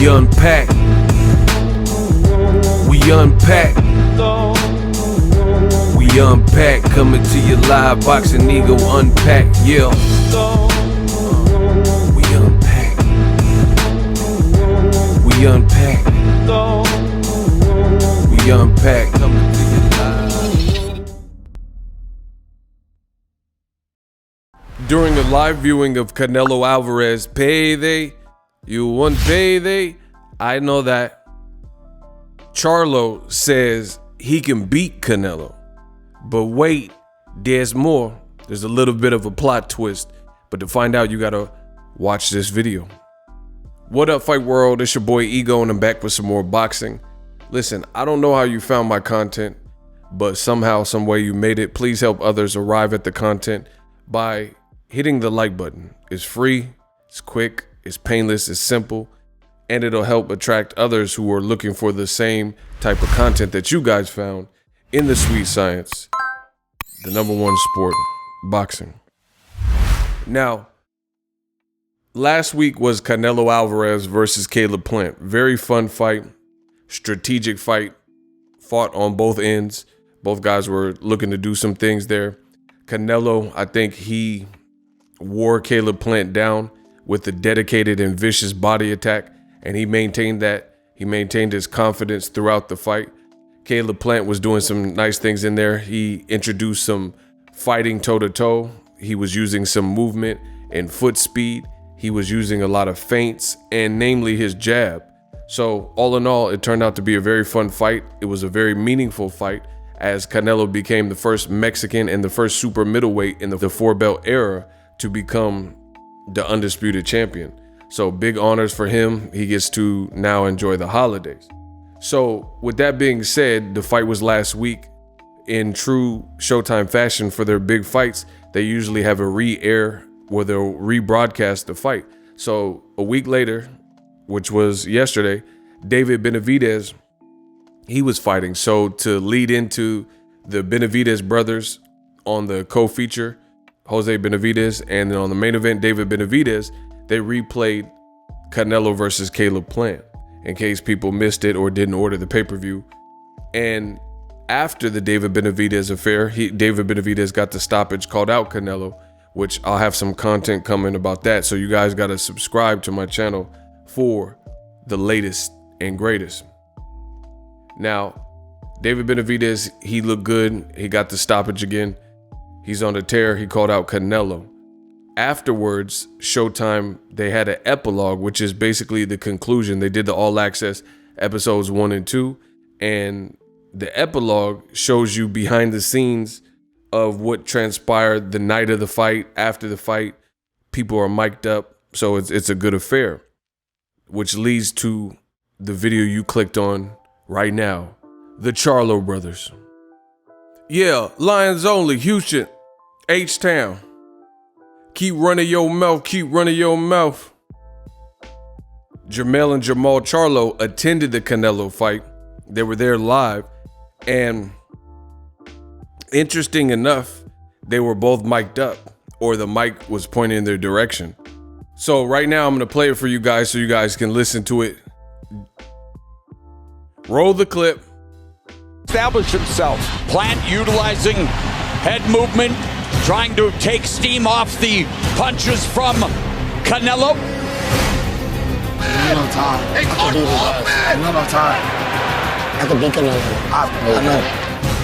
We unpack. We unpack. We unpack. Coming to you live. Boxingego unpack. Yeah. We unpack. We unpack. We unpack. Coming to you live. During a live viewing of Canelo Alvarez payday, you want payday? I know that Charlo says he can beat Canelo. But wait, there's more. There's a little bit of a plot twist. But to find out, you gotta watch this video. What up, Fight World? It's your boy Ego, and I'm back with some more boxing. Listen, I don't know how you found my content, but somehow, some way you made it. Please help others arrive at the content by hitting the like button. It's free, it's quick, it's painless, it's simple, and it'll help attract others who are looking for the same type of content that you guys found in the sweet science, the #1 sport, boxing. Now, last week was Canelo Alvarez versus Caleb Plant. Very fun fight, strategic fight, fought on both ends. Both guys were looking to do some things there. Canelo, I think he wore Caleb Plant down with a dedicated and vicious body attack, and he maintained that. He maintained his confidence throughout the fight. Caleb Plant was doing some nice things in there. He introduced some fighting toe-to-toe. He was using some movement and foot speed. He was using a lot of feints, and namely his jab. So all in all, it turned out to be a very fun fight. It was a very meaningful fight, as Canelo became the first Mexican and the first super middleweight in the four-belt era to become the undisputed champion. So big honors for him. He gets to now enjoy the holidays. So with that being said, the fight was last week. In true Showtime fashion, for their big fights, they usually have a re-air where they'll rebroadcast the fight. So a week later, which was yesterday, David Benavidez, he was fighting. So to lead into the Benavidez brothers on the co-feature, Jose Benavidez, and then on the main event, David Benavidez, they replayed Canelo versus Caleb Plant in case people missed it or didn't order the pay-per-view. And after the David Benavidez affair, David Benavidez got the stoppage, called out Canelo, which I'll have some content coming about that. So you guys got to subscribe to my channel for the latest and greatest. Now, David Benavidez, he looked good. He got the stoppage again. He's on a tear. He called out Canelo. Afterwards, Showtime, they had an epilogue, which is basically the conclusion. They did the All Access episodes 1 and 2, and the epilogue shows you behind the scenes of what transpired the night of the fight, after the fight. People are mic'd up, so it's a good affair, which leads to the video you clicked on right now, the Charlo brothers. Yeah, Lions only, Houston, H-Town. Keep running your mouth, keep running your mouth. Jermell and Jermall Charlo attended the Canelo fight. They were there live, and interesting enough, they were both mic'd up, or the mic was pointing in their direction. So right now I'm gonna play it for you guys so you guys can listen to it. Roll the clip. Establish himself. Plant utilizing head movement, trying to take steam off the punches from Canelo. No time. Hey, no time. I could beat Canelo. I know.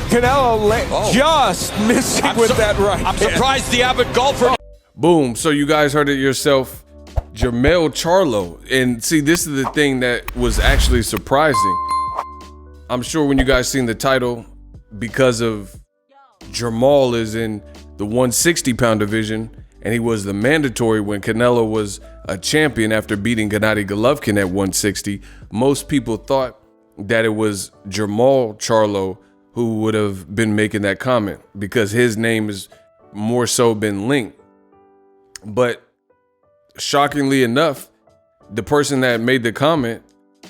Canelo just missing with that right. I'm surprised the avid golfer. Boom. So you guys heard it yourself. Jermell Charlo. And see, this is the thing that was actually surprising. I'm sure when you guys seen the title, because of Jermall is in the 160-pound division, and he was the mandatory when Canelo was a champion after beating Gennady Golovkin at 160. Most people thought that it was Jermall Charlo who would have been making that comment, because his name is more so been linked. But shockingly enough, the person that made the comment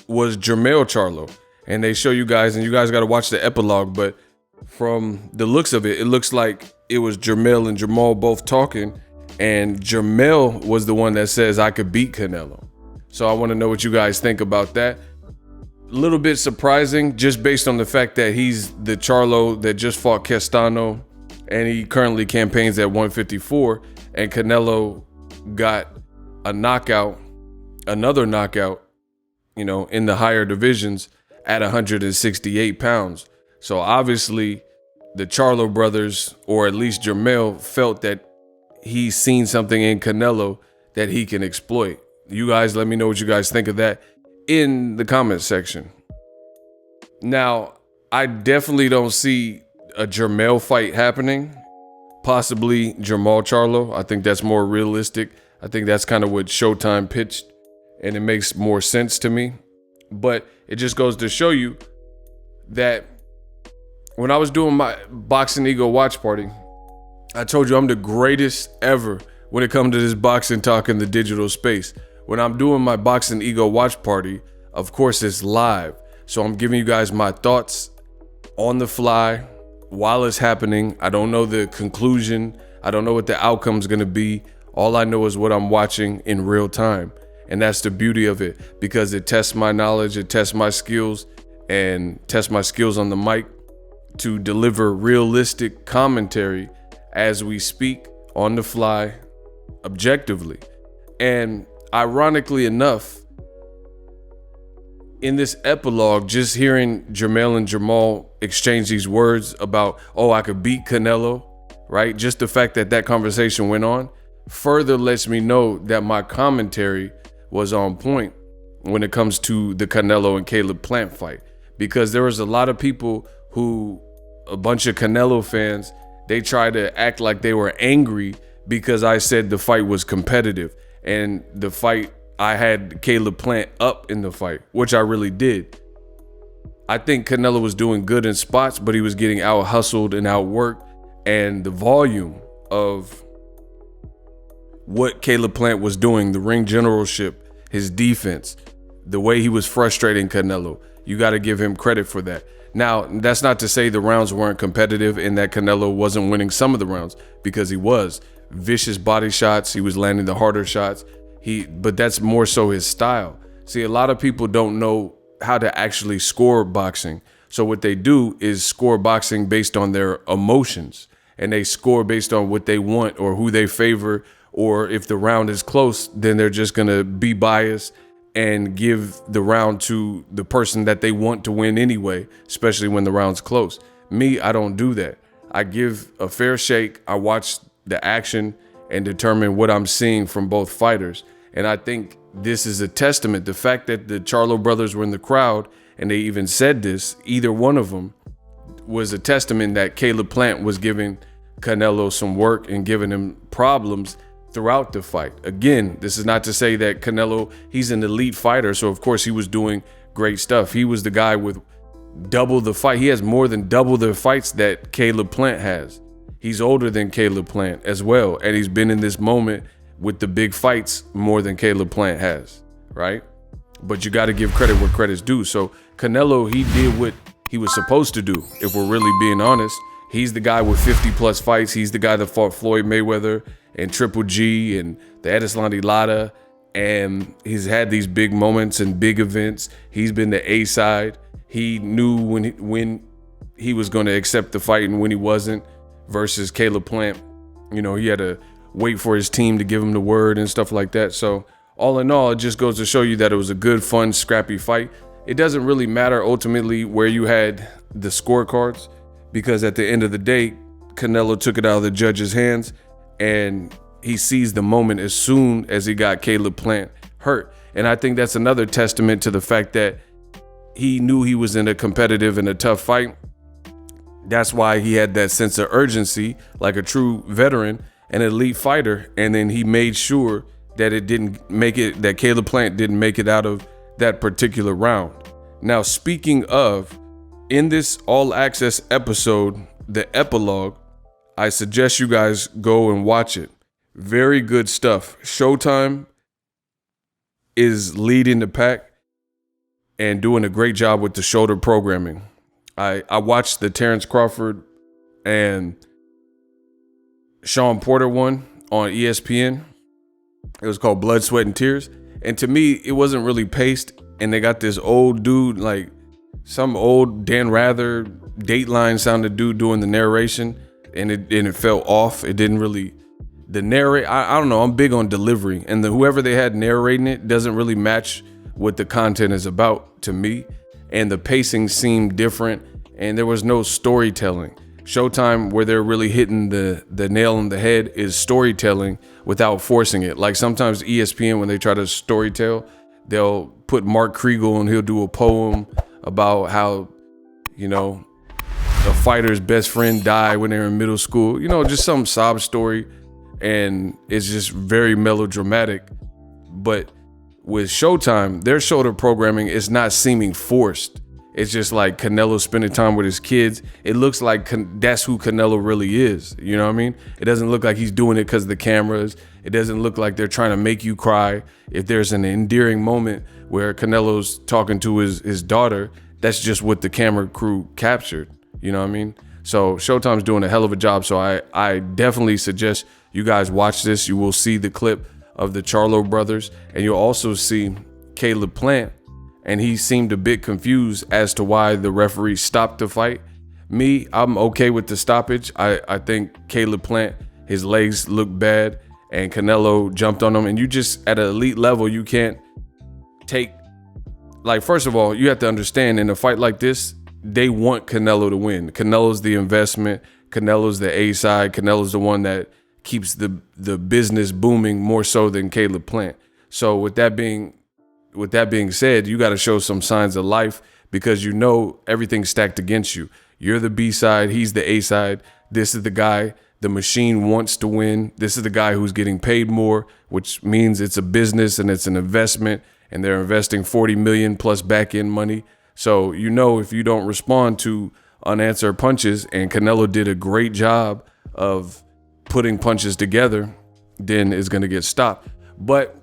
was Jermell Charlo. And they show you guys, and you guys got to watch the epilogue, but from the looks of it, it looks like it was Jermell and Jermall both talking, and Jermell was the one that says, I could beat Canelo. So I want to know what you guys think about that. A little bit surprising, just based on the fact that he's the Charlo that just fought Castano, and he currently campaigns at 154, and Canelo got a knockout, another knockout, in the higher divisions at 168 pounds. So obviously the Charlo brothers, or at least Jermell, felt that he's seen something in Canelo that he can exploit. You guys, let me know what you guys think of that in the comment section. Now, I definitely don't see a Jermell fight happening. Possibly Jermall Charlo. I think that's more realistic. I think that's kind of what Showtime pitched, and it makes more sense to me. But it just goes to show you that when I was doing my Boxingego watch party, I told you I'm the greatest ever when it comes to this boxing talk in the digital space. When I'm doing my Boxingego watch party, of course it's live. So I'm giving you guys my thoughts on the fly while it's happening. I don't know the conclusion. I don't know what the outcome's gonna be. All I know is what I'm watching in real time. And that's the beauty of it, because it tests my knowledge, it tests my skills, and tests my skills on the mic to deliver realistic commentary as we speak on the fly, objectively. And ironically enough, in this epilogue, just hearing Jermell and Jermall exchange these words about, oh, I could beat Canelo, right? Just the fact that that conversation went on further lets me know that my commentary was on point when it comes to the Canelo and Caleb Plant fight. Because there was a lot of people who, a bunch of Canelo fans, they try to act like they were angry because I said the fight was competitive. And the fight, I had Caleb Plant up in the fight, which I really did. I think Canelo was doing good in spots, but he was getting out hustled and outworked. And the volume of what Caleb Plant was doing, the ring generalship, his defense, the way he was frustrating Canelo, you got to give him credit for that. Now, that's not to say the rounds weren't competitive and that Canelo wasn't winning some of the rounds, because he was. Vicious body shots, he was landing the harder shots. But that's more so his style. See, a lot of people don't know how to actually score boxing. So what they do is score boxing based on their emotions, and they score based on what they want or who they favor, or if the round is close, then they're just going to be biased and give the round to the person that they want to win anyway, especially when the round's close. Me, I don't do that. I give a fair shake. I watch the action and determine what I'm seeing from both fighters. And I think this is a testament. The fact that the Charlo brothers were in the crowd and they even said this, either one of them, was a testament that Caleb Plant was giving Canelo some work and giving him problems throughout the fight. Again, this is not to say that Canelo, he's an elite fighter, so of course he was doing great stuff. He was the guy with double the fight. He has more than double the fights that Caleb Plant has. He's older than Caleb Plant as well, and he's been in this moment with the big fights more than Caleb Plant has, right? But you got to give credit where credit's due. So Canelo, he did what he was supposed to do, if we're really being honest. He's the guy with 50 plus fights. He's the guy that fought Floyd Mayweather and Triple G and the Edeslandi Lara, and he's had these big moments and big events. He's been the A side. He knew when he was going to accept the fight and when he wasn't, versus Caleb Plant. You know, he had to wait for his team to give him the word and stuff like that. So all in all, it just goes to show you that it was a good, fun, scrappy fight. It doesn't really matter ultimately where you had the scorecards, because at the end of the day, Canelo took it out of the judge's hands, and he seized the moment as soon as he got Caleb Plant hurt. And I think that's another testament to the fact that he knew he was in a competitive and a tough fight. That's why he had that sense of urgency, like a true veteran, an elite fighter. And then he made sure that that Caleb Plant didn't make it out of that particular round. Now, speaking of, in this All Access episode, the epilogue, I suggest you guys go and watch it. Very good stuff. Showtime is leading the pack and doing a great job with the shoulder programming. I watched the Terrence Crawford and Sean Porter one on ESPN. It was called Blood, Sweat, and Tears. And to me, it wasn't really paced. And they got this old dude, like some old Dan Rather, Dateline sounded dude doing the narration, and it felt off. It didn't really, I don't know, I'm big on delivery, and whoever they had narrating it doesn't really match what the content is about to me, and the pacing seemed different, and there was no storytelling. Showtime, where they're really hitting the nail on the head, is storytelling without forcing it. Like sometimes ESPN, when they try to storytell, they'll put Mark Kriegel and he'll do a poem about how, you know, a fighter's best friend died when they were in middle school, you know, just some sob story, and it's just very melodramatic. But with Showtime, their shoulder programming is not seeming forced. It's just like Canelo spending time with his kids. It looks like that's who Canelo really is. You know what I mean? It doesn't look like he's doing it because of the cameras. It doesn't look like they're trying to make you cry. If there's an endearing moment where Canelo's talking to his daughter, that's just what the camera crew captured. You know what I mean? So Showtime's doing a hell of a job. So I definitely suggest you guys watch this. You will see the clip of the Charlo brothers, and you'll also see Caleb Plant. And he seemed a bit confused as to why the referee stopped the fight. Me, I'm okay with the stoppage. I think Caleb Plant, his legs look bad, and Canelo jumped on him. And you just, at an elite level, you can't take, like, first of all, you have to understand, in a fight like this, they want Canelo to win. Canelo's the investment. Canelo's the A side. Canelo's the one that keeps the business booming more so than Caleb Plant. So with that being said, you got to show some signs of life, because you know everything's stacked against you. You're the B side, he's the A side. This is the guy the machine wants to win. This is the guy who's getting paid more, which means it's a business and it's an investment, and they're investing $40 million plus back end money. So you know if you don't respond to unanswered punches, and Canelo did a great job of putting punches together, then it's going to get stopped. But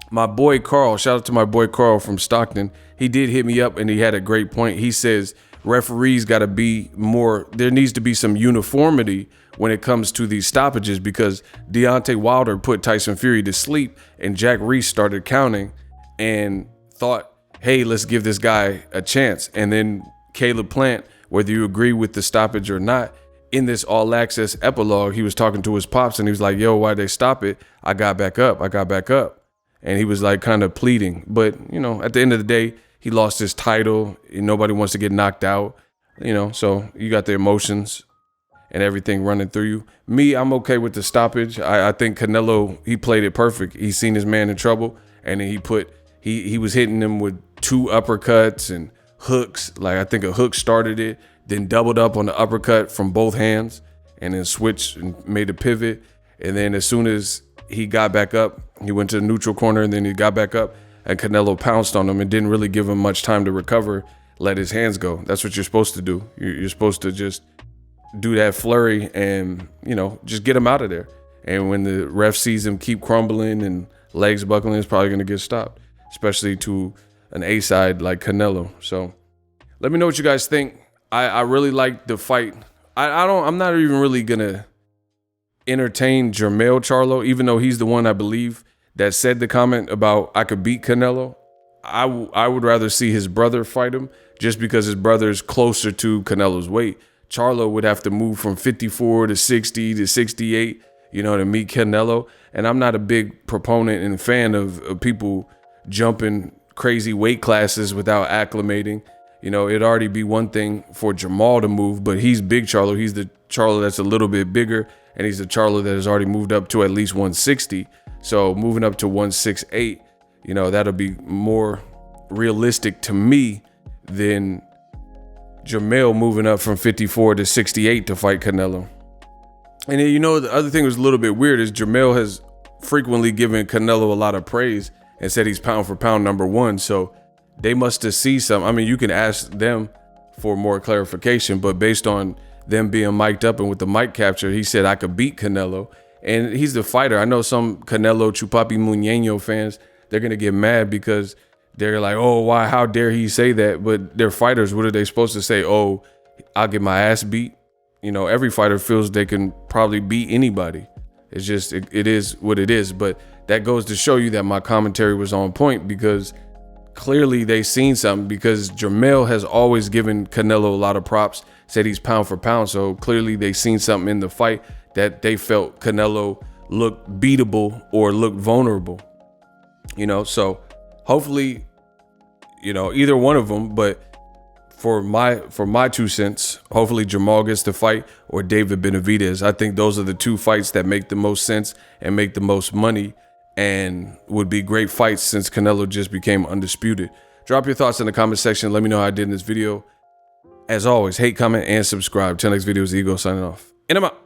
my boy Carl, shout out to my boy Carl from Stockton. He did hit me up and he had a great point. He says referees got to be more, there needs to be some uniformity when it comes to these stoppages, because Deontay Wilder put Tyson Fury to sleep, and Jack Reese started counting and thought, hey, let's give this guy a chance. And then Caleb Plant, whether you agree with the stoppage or not, in this All Access Epilogue, he was talking to his pops and he was like, yo, why'd they stop it? I got back up. And he was like kind of pleading. But, you know, at the end of the day, he lost his title. And nobody wants to get knocked out, you know, so you got the emotions and everything running through you. Me, I'm okay with the stoppage. I think Canelo, he played it perfect. He seen his man in trouble, and then he was hitting him with 2 uppercuts and hooks. Like, I think a hook started it, then doubled up on the uppercut from both hands, and then switched and made a pivot. And then as soon as he got back up, he went to the neutral corner, and then he got back up, and Canelo pounced on him and didn't really give him much time to recover, let his hands go. That's what you're supposed to do. You're supposed to just do that flurry and, you know, just get him out of there. And when the ref sees him keep crumbling and legs buckling, it's probably going to get stopped, especially to an A side like Canelo. So let me know what you guys think. I really like the fight. I'm not even really going to entertain Jermell Charlo, even though he's the one, I believe, that said the comment about I could beat Canelo. I would rather see his brother fight him, just because his brother is closer to Canelo's weight. Charlo would have to move from 54 to 60 to 68, you know, to meet Canelo. And I'm not a big proponent and fan of people jumping crazy weight classes without acclimating. You know, it'd already be one thing for Jermall to move, but he's big Charlo. He's the Charlo that's a little bit bigger, and he's the Charlo that has already moved up to at least 160. So moving up to 168, you know, that'll be more realistic to me than Jermell moving up from 54 to 68 to fight Canelo. And then, you know, the other thing was a little bit weird is Jermell has frequently given Canelo a lot of praise and said he's pound for pound #1. So they must have seen something. I mean, you can ask them for more clarification, but based on them being mic'd up and with the mic capture, he said, I could beat Canelo. And he's the fighter. I know some Canelo Chupapi Muñeño fans, they're going to get mad because they're like, oh, why? How dare he say that? But they're fighters. What are they supposed to say? Oh, I'll get my ass beat. You know, every fighter feels they can probably beat anybody. It's just, it is what it is. But that goes to show you that my commentary was on point, because clearly they seen something, because Jermell has always given Canelo a lot of props, said he's pound for pound. So clearly they seen something in the fight that they felt Canelo looked beatable or looked vulnerable, you know? So hopefully, you know, either one of them, but for my 2 cents, hopefully Jermall gets the fight or David Benavidez. I think those are the 2 fights that make the most sense and make the most money and would be great fights since Canelo just became undisputed. Drop your thoughts in the comment section. Let me know how I did in this video. As always, hate, comment, and subscribe. Till next video is Ego signing off. And I'm out.